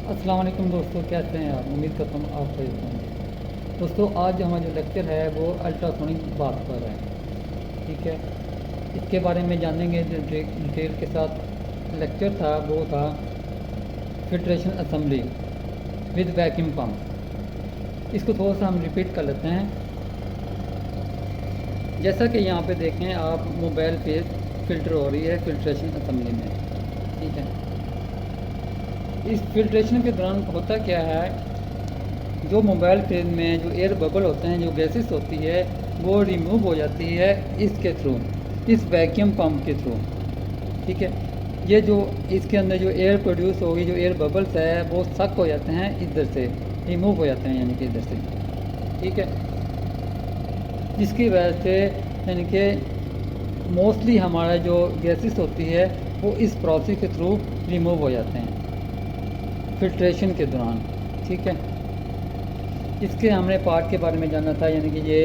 अस्सलाम वालेकुम दोस्तों, कैसे हैं आप? उम्मीद करता हूँ आप सही होंगे। दोस्तों, आज हमारा जो लेक्चर है वो अल्ट्रासोनिक बात पर है। ठीक है, इसके बारे में जानेंगे जो डिटेल के साथ। लेक्चर था वो था filtration assembly with vacuum pump. इसको थोड़ा सा हम रिपीट कर लेते हैं। जैसा कि यहाँ पे देखें आप, मोबाइल पे फ़िल्टर हो रही है फिल्ट्रेशन असेंबली में। ठीक है, इस फिल्ट्रेशन के दौरान होता क्या है, जो मोबाइल फेज में जो एयर बबल होते हैं, जो गैसेस होती है, वो रिमूव हो जाती है इसके थ्रू, इस वैक्यूम पंप के थ्रू। ठीक है, ये जो इसके अंदर जो एयर प्रोड्यूस होगी, जो एयर बबल्स है, वो सक हो जाते हैं इधर से, रिमूव हो जाते हैं यानी कि इधर से। ठीक है, जिसकी वजह से यानी कि मोस्टली हमारा जो गैसेस होती है वो इस प्रोसेस के थ्रू रिमूव हो जाते हैं फिल्ट्रेशन के दौरान। ठीक है, इसके हमने पार्ट के बारे में जानना था, यानी कि ये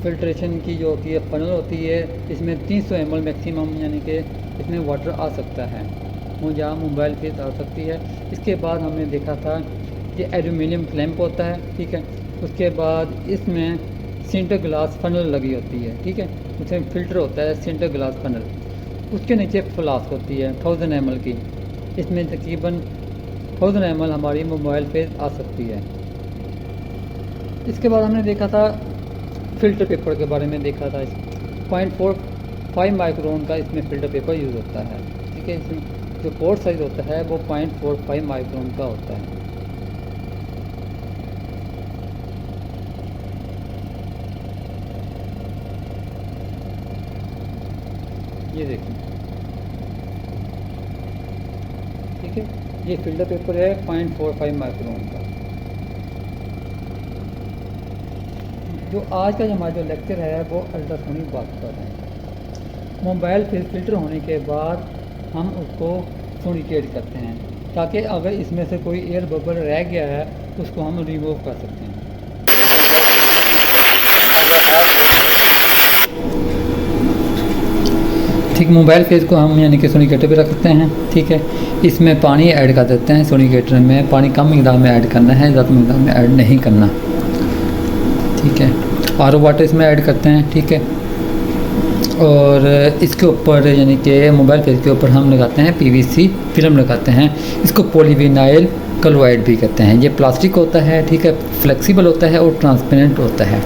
फिल्ट्रेशन की जो होती है फनल होती है, इसमें 300 ml मैक्सिमम यानी कि इसमें वाटर आ सकता है, वो जहाँ मोबाइल फेस आ सकती है। इसके बाद हमने देखा था कि एल्यूमिनियम क्लैंप होता है। ठीक है, उसके बाद इसमें सिंटर ग्लास फनल लगी होती है। ठीक है, उसमें फ़िल्टर होता है सिंटर ग्लास फनल। उसके नीचे फ्लास्क होती है 1000 ml की, इसमें तकरीबन 1000 ml हमारी मोबाइल फेस आ सकती है। इसके बाद हमने देखा था फ़िल्टर पेपर के बारे में देखा था। 0.45 माइक्रोन का इसमें फ़िल्टर पेपर यूज़ होता है। ठीक है, इसमें जो पोर्ट साइज़ होता है वो 0.45 माइक्रोन का होता है। ये देखिए, ठीक है, ये फ़िल्टर पेपर है 0.45 माइक्रोन का। जो आज का जो हमारा जो लेक्चर है वो अल्ट्रासोनिक बात पर है। मोबाइल फ़िल्टर होने के बाद हम उसको सोनिकेट करते हैं, ताकि अगर इसमें से कोई एयर बबल रह गया है तो उसको हम रिमूव कर सकते हैं। ठीक, मोबाइल फेस को हम यानी कि सोनिकेटर पे रखते हैं। ठीक है, इसमें पानी ऐड कर देते हैं। सोनिकेटर में पानी कम मिकदार में ऐड करना है, ज़्यादा मिकदार में ऐड नहीं करना। ठीक है, आर ओ वाटर इसमें ऐड करते हैं। ठीक है, और इसके ऊपर यानी कि मोबाइल फेस के ऊपर हम लगाते हैं पीवीसी फिल्म लगाते हैं। इसको पॉलीविनाइल क्लोराइड भी कहते हैं। ये प्लास्टिक होता है। ठीक है, फ्लेक्सिबल होता है और ट्रांसपेरेंट होता है।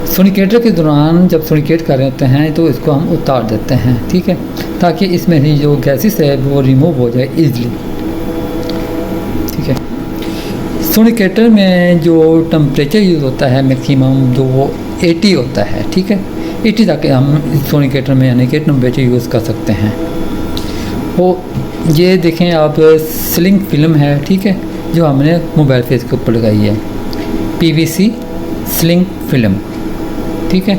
सोनिकेटर के दौरान जब सोनिकेट कर रहे होते हैं तो इसको हम उतार देते हैं। ठीक है, ताकि इसमें ही जो गैसेस है वो रिमूव हो जाए ईज़िली। ठीक है, सोनिकेटर में जो टम्परेचर यूज़ होता है मैक्सिमम जो वो 80 होता है। ठीक है, 80 तक हम सोनिकेटर में यानी कि टम्परेचर यूज़ कर सकते हैं। वो ये देखें आप, स्लिंग फिल्म है। ठीक है, जो हमने मोबाइल फेस के ऊपर लगाई है, पीवीसी स्लिंग फिल्म। ठीक है,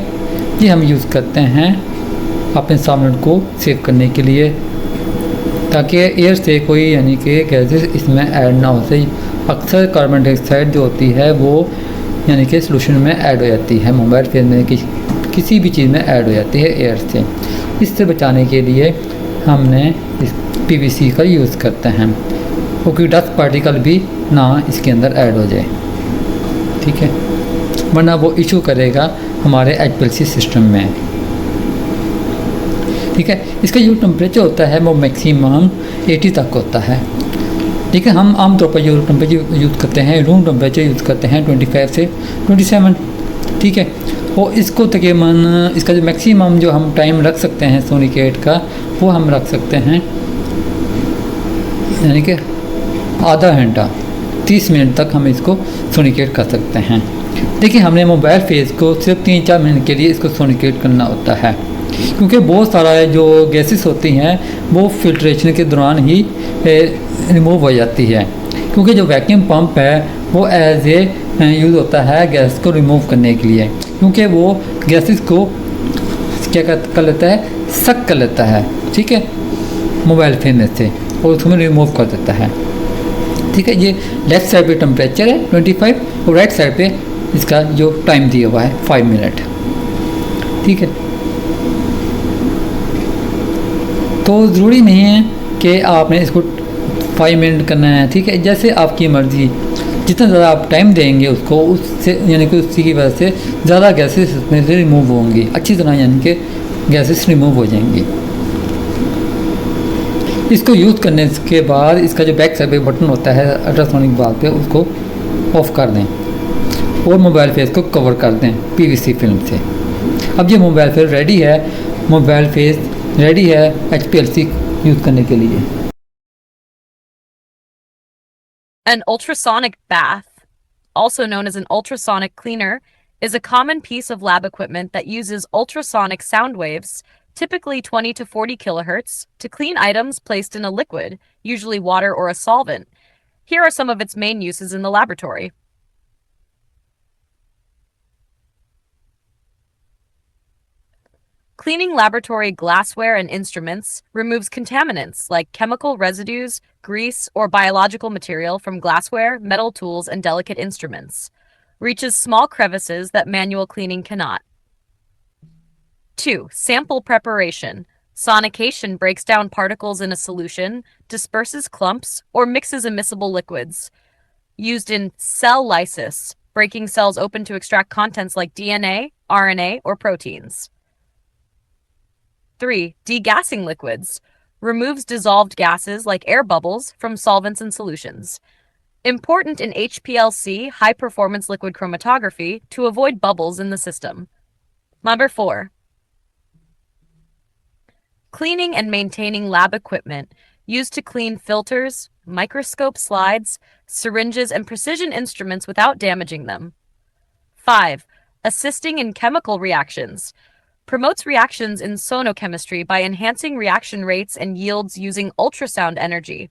ये हम यूज़ करते हैं अपने सामान को सेव करने के लिए, ताकि एयर से कोई यानी कि गैसेस इसमें ऐड ना हो सही। अक्सर कार्बन डाइऑक्साइड जो होती है वो यानी कि सॉल्यूशन में ऐड हो जाती है, मोबाइल फेस में किसी भी चीज़ में ऐड हो जाती है एयर से। इससे बचाने के लिए हमने इस पीवीसी का यूज़ करते हैं, क्योंकि डस्ट पार्टिकल भी ना इसके अंदर ऐड हो जाए। ठीक है, वरना वो इशू करेगा हमारे एचपीएलसी सिस्टम में। ठीक है, इसका जो टेम्परेचर होता है वो मैक्सिमम 80 तक होता है। ठीक है, हम आमतौर पर जो टेम्परेचर यूज़ करते हैं, रूम टेम्परेचर यूज़ करते हैं 25 से 27। ठीक है, और इसको तकरीबन इसका जो मैक्सिमम जो हम टाइम रख सकते हैं सोनिकेट का, वो हम रख सकते हैं यानी कि आधा घंटा 30 मिनट तक हम इसको सोनिकेट कर सकते हैं। देखिए, हमने मोबाइल फेस को सिर्फ 3-4 मिनट के लिए इसको सोनिकेट करना होता है, क्योंकि बहुत सारा जो गैसेस होती हैं वो फिल्ट्रेशन के दौरान ही रिमूव हो जाती है। क्योंकि जो वैक्यूम पंप है वो एज ए यूज़ होता है गैस को रिमूव करने के लिए, क्योंकि वो गैसेस को क्या कर लेता है, सक कर लेता है। ठीक है, मोबाइल फेस में से, और उसमें रिमूव कर देता है। ठीक है, ये लेफ़्ट साइड पे टेम्परेचर है 25 और राइट साइड पे इसका जो टाइम दिया हुआ है 5 मिनट। ठीक है, तो ज़रूरी नहीं है कि आपने इसको 5 मिनट करना है, ठीक है, जैसे आपकी मर्ज़ी। जितना ज़्यादा आप टाइम देंगे उसको, उससे यानी कि उसी की वजह से ज़्यादा गैसेस उसमें से रिमूव होंगी अच्छी तरह, यानी कि गैसेस रिमूव हो जाएंगी। इसको यूज़ करने के बाद इसका जो बैक साइड पे बटन होता है अल्ट्रासोनिक बाल पे, उसको ऑफ़ कर दें और मोबाइल फेस को कवर कर दें पीवीसी फिल्म से। अब ये मोबाइल फेस रेडी है, मोबाइल फेस रेडी है एचपीएलसी यूज़ करने के लिए। An ultrasonic bath, also known as an ultrasonic cleaner, is a common piece of lab equipment that uses ultrasonic sound waves, typically 20 to 40 kilohertz, to clean items placed in a liquid, usually water or a solvent. Here are some of its main uses in the laboratory. Cleaning laboratory glassware and instruments removes contaminants like chemical residues, grease, or biological material from glassware, metal tools, and delicate instruments. Reaches small crevices that manual cleaning cannot. 2. Sample preparation. Sonication breaks down particles in a solution, disperses clumps, or mixes immiscible liquids. Used in cell lysis, breaking cells open to extract contents like DNA, RNA, or proteins. 3. Degassing liquids. Removes dissolved gases like air bubbles from solvents and solutions. Important in HPLC, high performance liquid chromatography, to avoid bubbles in the system. Number 4. Cleaning and maintaining lab equipment used to clean filters, microscope slides, syringes, and precision instruments without damaging them. 5. Assisting in chemical reactions. Promotes reactions in sonochemistry by enhancing reaction rates and yields using ultrasound energy.